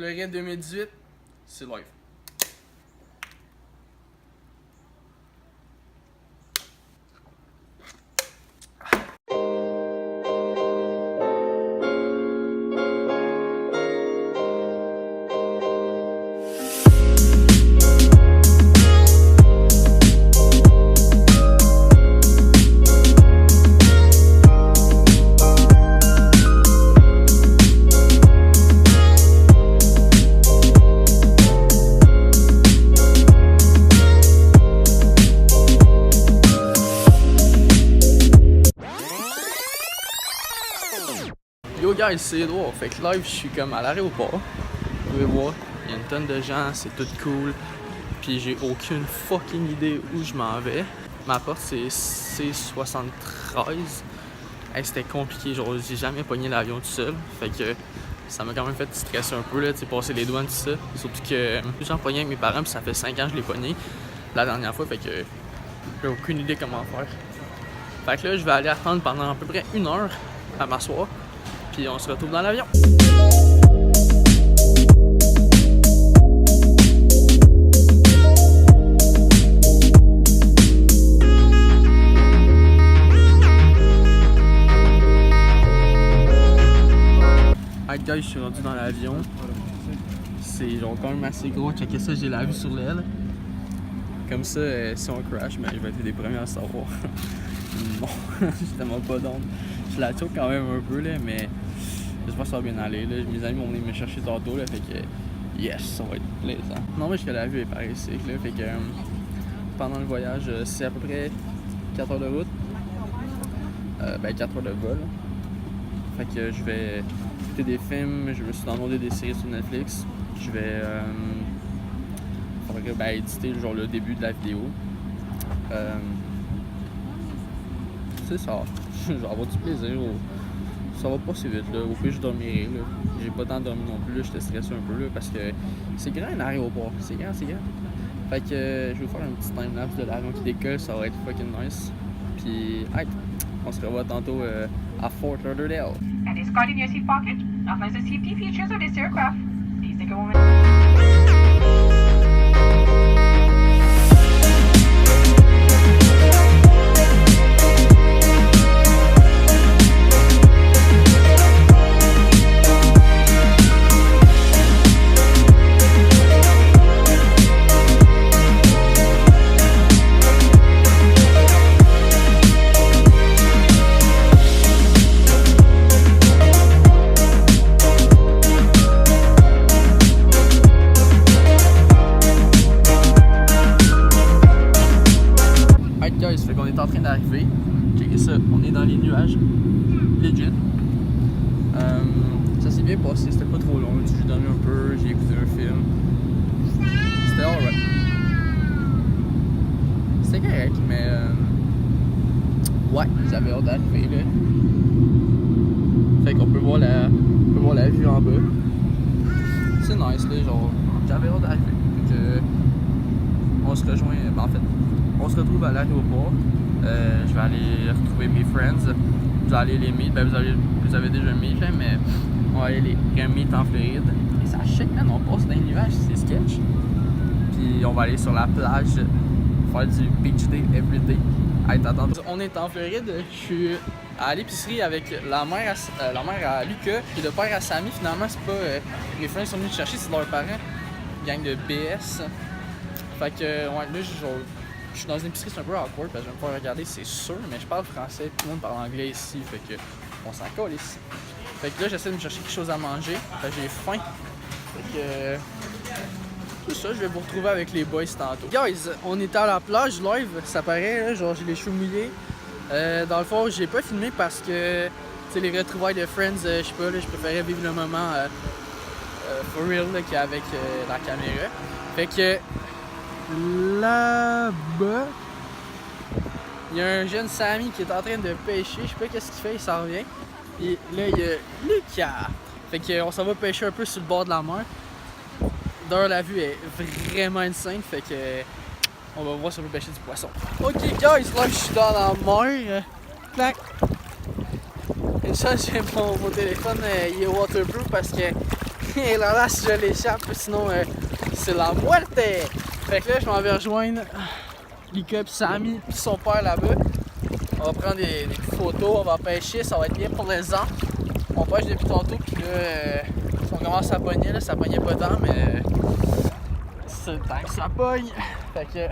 Floride 2018, c'est live. Yo guys, c'est Edouard. Fait que live, je suis comme à l'aéroport. Vous pouvez voir, il y a une tonne de gens, c'est tout cool. Puis j'ai aucune fucking idée où je m'en vais. Ma porte c'est C73. Hey, c'était compliqué, genre j'ai jamais pogné l'avion tout seul. Fait que ça m'a quand même fait stresser un peu, là, tu sais, passer les douanes, tout ça. Surtout que j'en pognais avec mes parents, puis ça fait 5 ans que je l'ai pogné la dernière fois. Fait que j'ai aucune idée comment faire. Fait que là, je vais aller attendre pendant à peu près 1 heure à m'asseoir. Puis on se retrouve dans l'avion. Hey guys, je suis rendu dans l'avion. C'est genre quand même assez gros. Checkez ça, j'ai la vue sur l'aile. Comme ça, si on crash, mais je vais être des premiers à savoir. Bon, j'ai tellement pas d'onde. Je la choque quand même un peu là, mais j'espère que ça va bien aller. Là. Mes amis vont venir me chercher tantôt, là, fait que yes, ça va être plaisant. Non, mais que la vue est par ici, là, fait que pendant le voyage, c'est à peu près 4 heures de route. 4 heures de vol. Fait que je vais écouter des films, je me suis downloadé des séries sur Netflix. Je vais éditer genre le début de la vidéo. C'est ça. Je vais avoir du plaisir. Ça va pas si vite là. Au pire je dormirai là. J'ai pas tant dormi non plus là. J'étais stressé un peu là parce que c'est grand un aéroport. C'est grand. Fait que je vais vous faire un petit time-lapse de l'avion qui décolle. Ça va être fucking nice. Puis on se revoit tantôt à Fort Lauderdale. And is card in your seat pocket outlines the safety features of this aircraft. Please take a moment. Fait qu'on est en train d'arriver. Checkez ça, on est dans les nuages. Legit. Ça s'est bien passé, c'était pas trop long. J'ai dormi un peu, j'ai écouté un film. C'était alright. C'était correct, mais ouais, j'avais hâte d'arriver là. Fait qu'on peut voir la vue en bas. C'est nice là, genre j'avais hâte d'arriver. Fait que on se rejoint, en fait. On se retrouve à l'aéroport. Je vais aller retrouver mes friends. Vous allez les meet. Ben, vous avez déjà meet, là, mais on va aller les meet en Floride. Et ça shake, man. On passe dans les nuages, c'est sketch. Puis on va aller sur la plage, faire du beach day everyday. On est en Floride. Je suis à l'épicerie avec la mère à Lucas et le père à Samy. Finalement, c'est pas mes friends sont venus me chercher, c'est leurs parents. Gang de BS. Fait que, ouais, là, je suis dans une épicerie, c'est un peu awkward parce que je vais me faire regarder, c'est sûr, mais je parle français, tout le monde parle anglais ici, fait que on s'en colle ici. Fait que là, j'essaie de me chercher quelque chose à manger, fait que j'ai faim. Fait que tout ça, je vais vous retrouver avec les boys tantôt. Guys, on était à la plage live, ça paraît, là, genre j'ai les cheveux mouillés. Dans le fond, j'ai pas filmé parce que, tu sais, les retrouvailles de Friends, je sais pas, là, je préférais vivre le moment for real là, qu'avec la caméra. Fait que là-bas, il y a un jeune Samy qui est en train de pêcher. Je sais pas qu'est-ce qu'il fait, il s'en revient. Et là, il y a Lucas. Fait qu'on s'en va pêcher un peu sur le bord de la mer. D'ailleurs, la vue est vraiment insane. Fait que on va voir si on peut pêcher du poisson. Ok, guys, là, je suis dans la mer. Clac. Et ça, j'ai mon téléphone, il est waterproof parce que Et là, si je l'échappe, sinon c'est la muerte! Fait que là, je m'en vais rejoindre Lika pis Samy pis son père là-bas. On va prendre des photos, on va pêcher, ça va être bien pour les ans. On pêche depuis tantôt, puis là, on commence à pogner, là, ça pognait pas tant, mais c'est le temps que ça pogne. Fait que,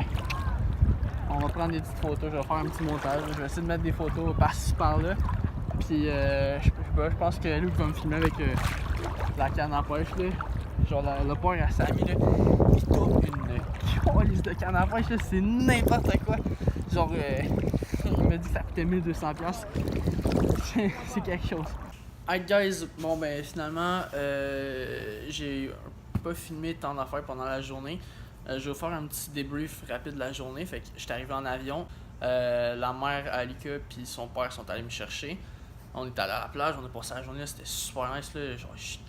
on va prendre des petites photos, je vais faire un petit montage, je vais essayer de mettre des photos par-ci par-là. Puis, je pense que Luc va me filmer avec la canne à pêche, là. Genre, le père à Samy, là, il tourne une colisse de canne à pêche, là, c'est n'importe quoi. Genre, il m'a dit que ça coûtait 1200$. C'est quelque chose. Alright guys, bon ben finalement, j'ai pas filmé tant d'affaires pendant la journée. Je vais faire un petit débrief rapide de la journée. Fait que j'étais arrivé en avion. La mère Alika puis son père sont allés me chercher. On est allé à la plage, on a passé la journée, c'était super nice là. Genre, je suis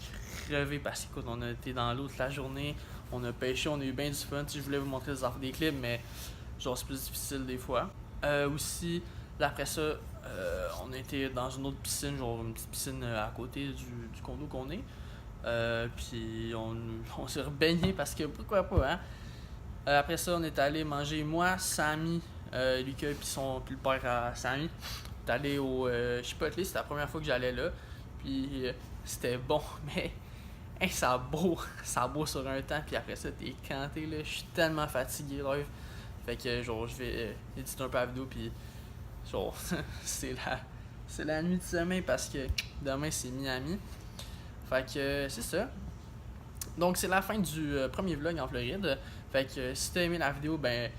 crevé parce qu'écoute, on a été dans l'eau toute la journée. On a pêché, on a eu bien du fun. Je voulais vous montrer des clips, mais genre c'est plus difficile des fois. Aussi, après ça, on a été dans une autre piscine, genre une petite piscine à côté du condo qu'on est. Puis on s'est rebaigné parce que pourquoi pas, hein? Après ça, on est allé manger, moi, Samy, Lucas, puis le père à Samy. On est allé au Chipotle, c'était la première fois que j'allais là. Puis c'était bon, mais hey, ça a beau sur un temps. Puis après ça, t'es canté, là. Je suis tellement fatigué, live. Fait que genre, je vais éditer un peu la vidéo, puis genre, c'est la nuit de sommeil parce que demain c'est Miami. Fait que c'est ça. Donc c'est la fin du premier vlog en Floride. Fait que si t'as aimé la vidéo, ben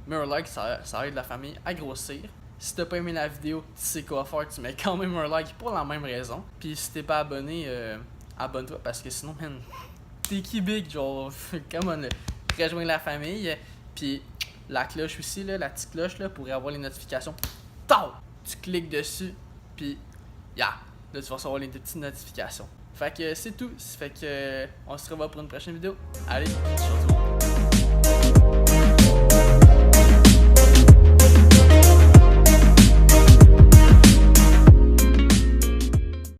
mets un like, ça aide la famille à grossir. Si t'as pas aimé la vidéo, tu sais quoi faire, tu mets quand même un like pour la même raison. Puis si t'es pas abonné, abonne-toi parce que sinon, man, t'es qui big, genre, come on, rejoins la famille. Puis la cloche aussi, là, la petite cloche là, pour avoir les notifications. Tau! Tu cliques dessus, puis là tu vas recevoir les petites notifications. Fait que c'est tout. Fait que on se revoit pour une prochaine vidéo. Allez, ciao tout le monde.